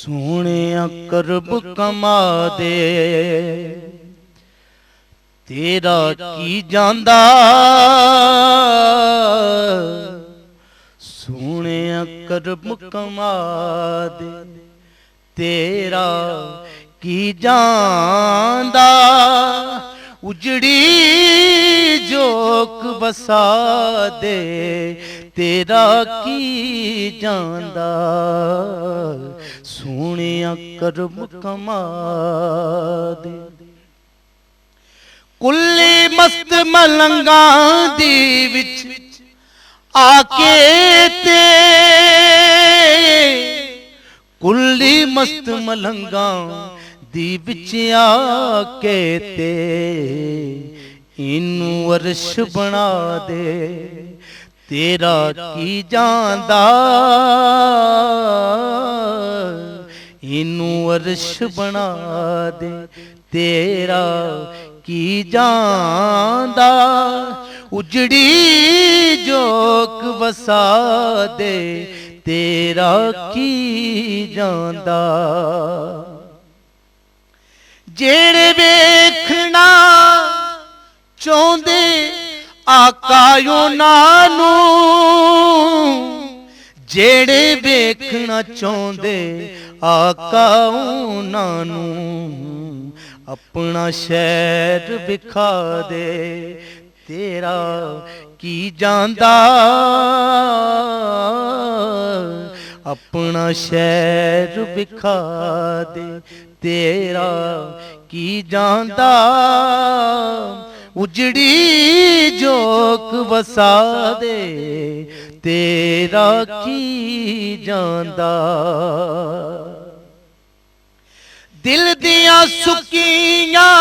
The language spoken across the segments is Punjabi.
ਸੋਹਣਿਆ ਕਰਬ ਕਮਾ ਦੇ ਤੇਰਾ ਕੀ ਜਾਂਦਾ। ਸੋਹਣਿਆ ਕਰਬ ਕਮਾ ਦੇ ਤੇਰਾ ਕੀ ਜਾਂਦਾ। ਉਜੜੀ ਜੋਕ ਵਸਾ ਦੇ ਤੇਰਾ ਕੀ ਜਾਂਦਾ। ਸੋਹਣਿਆ ਕਰਮ ਕਮਾ ਦੇ ਕੁੱਲੀ ਮਸਤ ਮਲੰਗਾਂ ਦੀ ਵਿੱਚ ਆ ਕੇ ਤੇ ਕੁੱਲੀ ਮਸਤ ਮਲੰਗਾਂ ਦੀ ਵਿੱਚ ਆ ਕੇ ਤੇ ਇਹਨੂੰ ਅਰਸ਼ ਬਣਾ ਦੇ ਤੇਰਾ ਕੀ ਜਾਂਦਾ। ਇਹਨੂੰ ਅਰਸ਼ ਬਣਾ ਦੇ ਤੇਰਾ ਕੀ ਜਾਂਦਾ। ਉਜੜੀ ਜੋਕ ਵਸਾ ਦੇ ਤੇਰਾ ਕੀ ਜਾਂਦਾ। ਜਿਹੜੇ ਵੇਖਣਾ ਚਾਹੁੰਦੇ ਆਕਾ ਉਹਨਾਂ ਨੂੰ, ਜਿਹੜੇ ਵੇਖਣਾ ਚਾਹੁੰਦੇ ਆਕਾ ਉਹਨਾਂ ਨੂੰ, ਆਪਣਾ ਸ਼ਹਿਰ ਵਿਖਾ ਦੇ ਤੇਰਾ ਕੀ ਜਾਂਦਾ। ਆਪਣਾ ਸ਼ਹਿਰ ਵਿਖਾ ਦੇ ਤੇਰਾ ਕੀ ਜਾਂਦਾ। ਉਜੜੀ ਜੋਕ ਵਸਾ ਦੇ ਤੇਰਾ ਕੀ ਜਾਂਦਾ। ਦਿਲ ਦੀਆਂ ਸੁੱਕੀਆਂ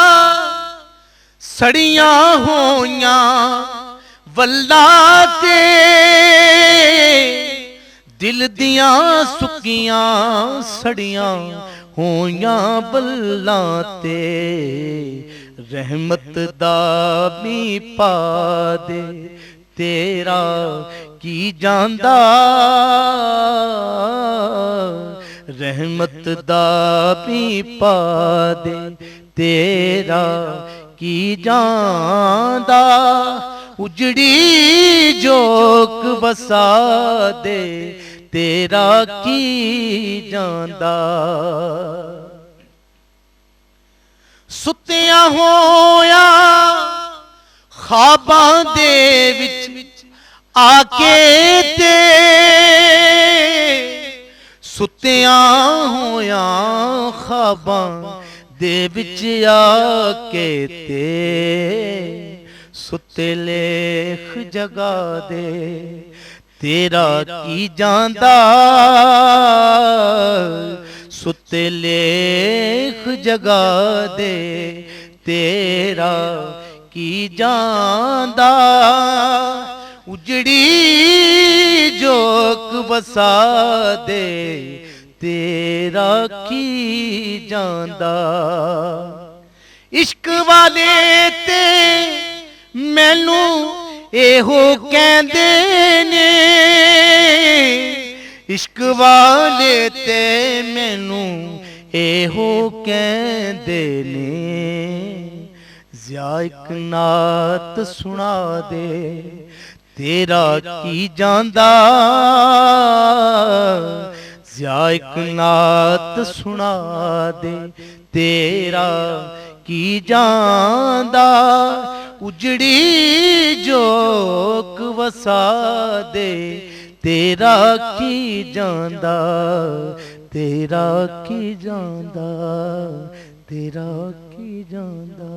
ਸੜੀਆਂ ਹੋਈਆਂ ਵੱਲਾਂ ਤੇ, ਦਿਲ ਦੀਆਂ ਸੁੱਕੀਆਂ ਸੜੀਆਂ ਹੋਈਆਂ ਵੱਲਾਂ ਤੇ ਰਹਿਮਤ ਦਾ ਮੀਂਹ ਪਾ ਦੇ ਤੇਰਾ ਕੀ ਜਾਂਦਾ। ਰਹਿਮਤ ਦਾ ਮੀਂਹ ਪਾ ਦੇ ਤੇਰਾ ਕੀ ਜਾਂਦਾ। ਉਜੜੀ ਜੋਕ ਵਸਾ ਦੇ ਤੇਰਾ ਕੀ ਜਾਂਦਾ। ਸੁੱਤਿਆਂ ਹੋਇਆ ਖ਼ਾਬਾਂ ਦੇ ਵਿੱਚ ਆ ਕੇ ਤੇ, ਸੁੱਤਿਆਂ ਹੋਇਆ ਖ਼ਾਬਾਂ ਦੇ ਵਿੱਚ ਆ ਕੇ ਤੇ ਸੁੱਤੇ ਲੇਖ ਜਗਾ ਦੇ ਤੇਰਾ ਕੀ ਜਾਂਦਾ। ਸੁੱਤੇ ਲੇਖ ਜਗਾ ਦੇ ਤੇਰਾ ਕੀ ਜਾਂਦਾ। ਉਜੜੀ ਜੋਕ ਵਸਾ ਦੇ ਤੇਰਾ ਕੀ ਜਾਂਦਾ। ਇਸ਼ਕ ਵਾਲੇ ਤੇ ਮੈਨੂੰ ਇਹੋ ਕਹਿੰਦੇ ਨੇ, ਇਸ਼ਕ ਵਾਲੇ ਤੇ ਮੈਨੂੰ ਇਹੋ ਕਹਿੰਦੇ ਨੇ। ਜ਼ਿਆ ਇੱਕ ਨਾਤ ਸੁਣਾ ਦੇ ਤੇਰਾ ਕੀ ਜਾਂਦਾ। ਜ਼ਿਆ ਇੱਕ ਨਾਤ ਸੁਣਾ ਦੇ ਤੇਰਾ ਕੀ ਜਾਂਦਾ। ਉਜੜੀ ਜੋਕ ਵਸਾ ਦੇ ਤੇਰਾ ਕੀ ਜਾਂਦਾ। ਤੇਰਾ ਕੀ ਜਾਂਦਾ। ਤੇਰਾ ਕੀ ਜਾਂਦਾ।